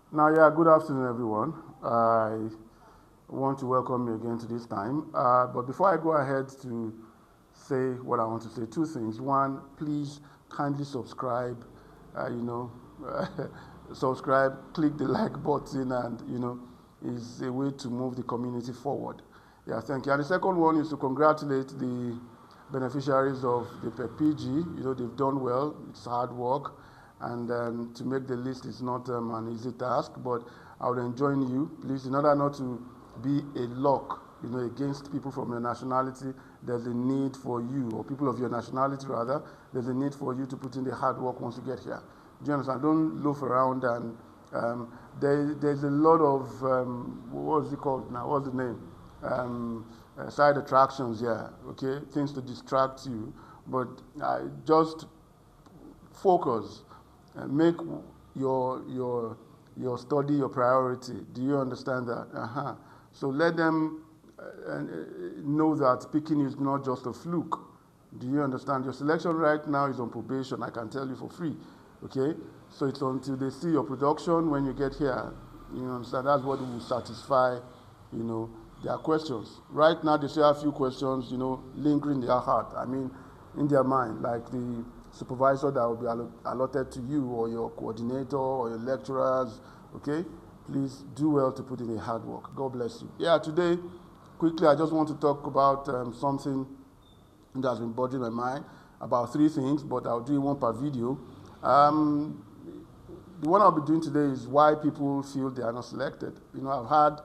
Now, yeah, good afternoon, everyone. I want to welcome you again to this time. But before I go ahead to say what I want to say, two things. One, please kindly subscribe. Uh, you know, subscribe, click the like button, and is a way to move the community forward. Yeah, thank you. And the second one is to congratulate the beneficiaries of the PEPG. They've done well. It's hard work, and to make the list is not an easy task. But I would enjoin you, please, in order not to be a lock, against people from your nationality. There's a need for you, or people of your nationality rather. There's a need for you to put in the hard work once you get here. Do you understand? Don't loaf around and there's a lot of what's it called now? What's the name? Side attractions, yeah. Okay, things to distract you, but just focus. Make your study your priority. Do you understand that? Uh-huh. So let them know that picking is not just a fluke. Do you understand? Your selection right now is on probation. I can tell you for free. Okay, so it's until they see your production when you get here. You understand? That's what will satisfy. Their questions. Right now, they still have a few questions. Lingering in their heart. I mean, in their mind, like the supervisor that will be allotted to you, or your coordinator, or your lecturers. Okay, please do well to put in the hard work. God bless you. Yeah, today, quickly, I just want to talk about something that has been bothering my mind, about three things, but I'll do one per video. Um, the one I'll be doing today is why people feel they are not selected. I've had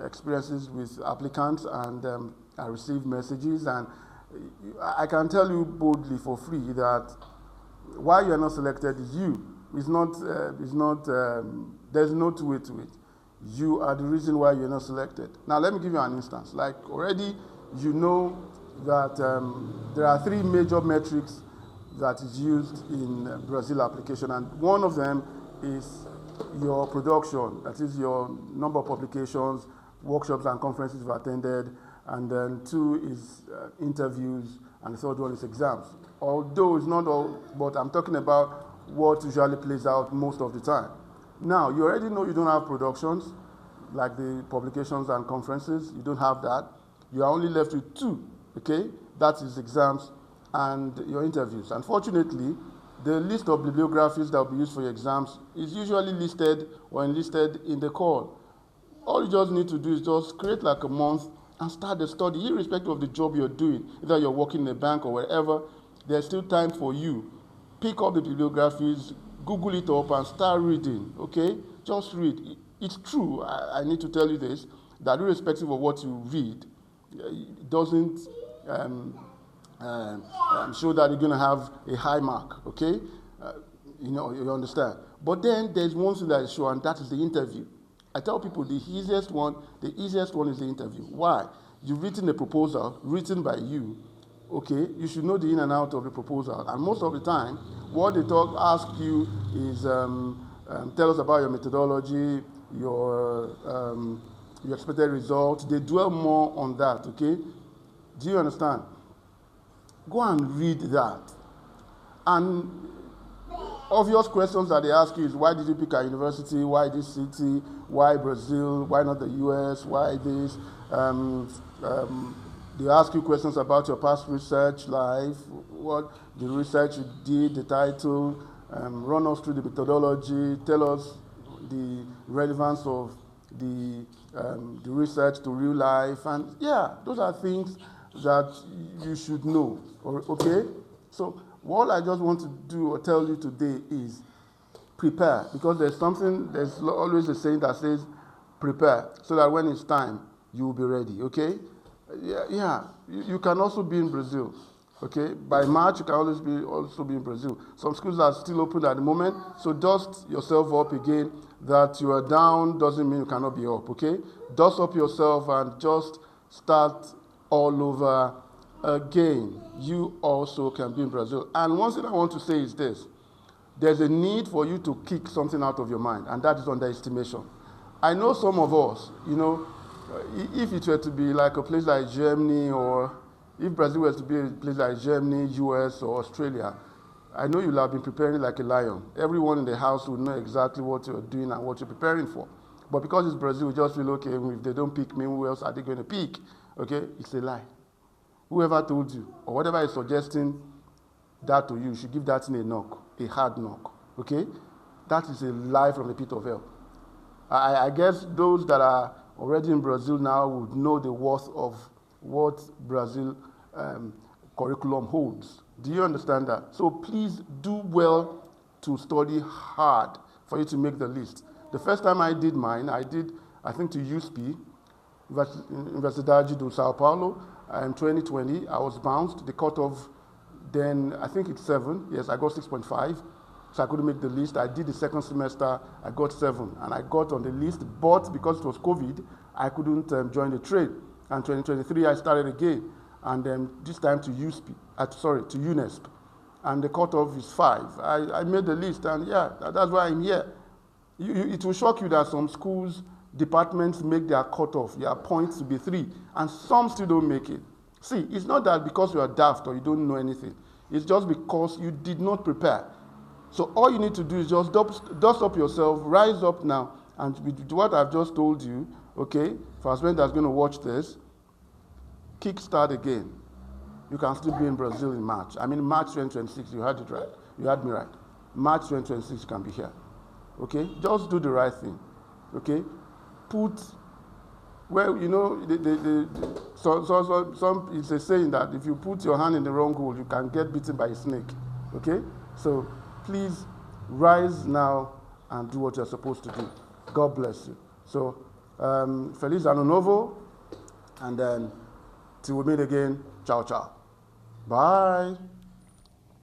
experiences with applicants, and I received messages, and I can tell you boldly for free that why you are not selected is you. It's not. There's no two way to it. You are the reason why you're not selected. Now, let me give you an instance. Like already, you know that there are three major metrics that is used in Brazil application, and one of them is your production. That is your number of publications, workshops, and conferences you've attended, and then two is interviews, and the third one is exams. Although it's not all, but I'm talking about what usually plays out most of the time. Now, you already know you don't have productions, like the publications and conferences. You don't have that. You are only left with two, okay? That is exams and your interviews. Unfortunately, the list of bibliographies that will be used for your exams is usually listed or enlisted in the call. All you just need to do is just create like a month and start the study, irrespective of the job you're doing. Either you're working in a bank or wherever, there's still time for you. Pick up the bibliographies, Google it up, and start reading, okay? Just read. It's true, I need to tell you this, that irrespective of what you read, it doesn't show that you're going to have a high mark, okay? You understand. But then there's one thing that is sure, and that is the interview. I tell people the easiest one is the interview. Why? You've written a proposal written by you. Okay, you should know the in and out of the proposal. And most of the time, what they ask you is tell us about your methodology, your expected results. They dwell more on that. Okay, do you understand? Go and read that. And obvious questions that they ask you is, why did you pick a university? Why this city? Why Brazil? Why not the US? Why this? They ask you questions about your past research life, what the research you did, the title, run us through the methodology, tell us the relevance of the research to real life. And yeah, those are things that you should know, okay? So what I just want to do or tell you today is prepare, because there's always a saying that says prepare, so that when it's time, you will be ready, okay? Yeah. You can also be in Brazil, okay? By March, you can also be in Brazil. Some schools are still open at the moment, so dust yourself up again. That you are down doesn't mean you cannot be up, okay? Dust up yourself and just start all over again. You also can be in Brazil. And one thing I want to say is this. There's a need for you to kick something out of your mind, and that is underestimation. I know some of us, if it were to be like a place like Germany, or if Brazil were to be a place like Germany, US, or Australia, I know you'll have been preparing like a lion. Everyone in the house will know exactly what you're doing and what you're preparing for. But because it's Brazil, we just feel, okay, if they don't pick me, who else are they going to pick? Okay, it's a lie. Whoever told you, or whatever is suggesting that to you, you should give that thing a knock, a hard knock. Okay? That is a lie from the pit of hell. I guess those that are already in Brazil now would know the worth of what Brazil curriculum holds. Do you understand that? So please do well to study hard for you to make the list. The first time I did mine, I think, to USP, Universidade do Sao Paulo, in 2020. I was bounced. The cutoff then, I think it's 7. Yes, I got 6.5. So I couldn't make the list. I did the second semester, I got 7. And I got on the list, but because it was COVID, I couldn't join the trade. And 2023, I started again. And then this time to to UNESP. And the cutoff is 5. I made the list, and yeah, that's why I'm here. It will shock you that some schools, departments make their cutoff, their points to be 3, and some still don't make it. See, it's not that because you are daft or you don't know anything. It's just because you did not prepare. So all you need to do is just dust up yourself, rise up now, and with what I've just told you, okay, for a student that's going to watch this, kickstart again. You can still be in Brazil in March. I mean, March 2026, you heard it right. You heard me right. March 2026, you can be here. Okay? Just do the right thing. Okay? It's a saying that if you put your hand in the wrong hole, you can get bitten by a snake. Okay? So please rise now and do what you're supposed to do. God bless you. So, Feliz Ano Novo, and then till we meet again, ciao, ciao. Bye.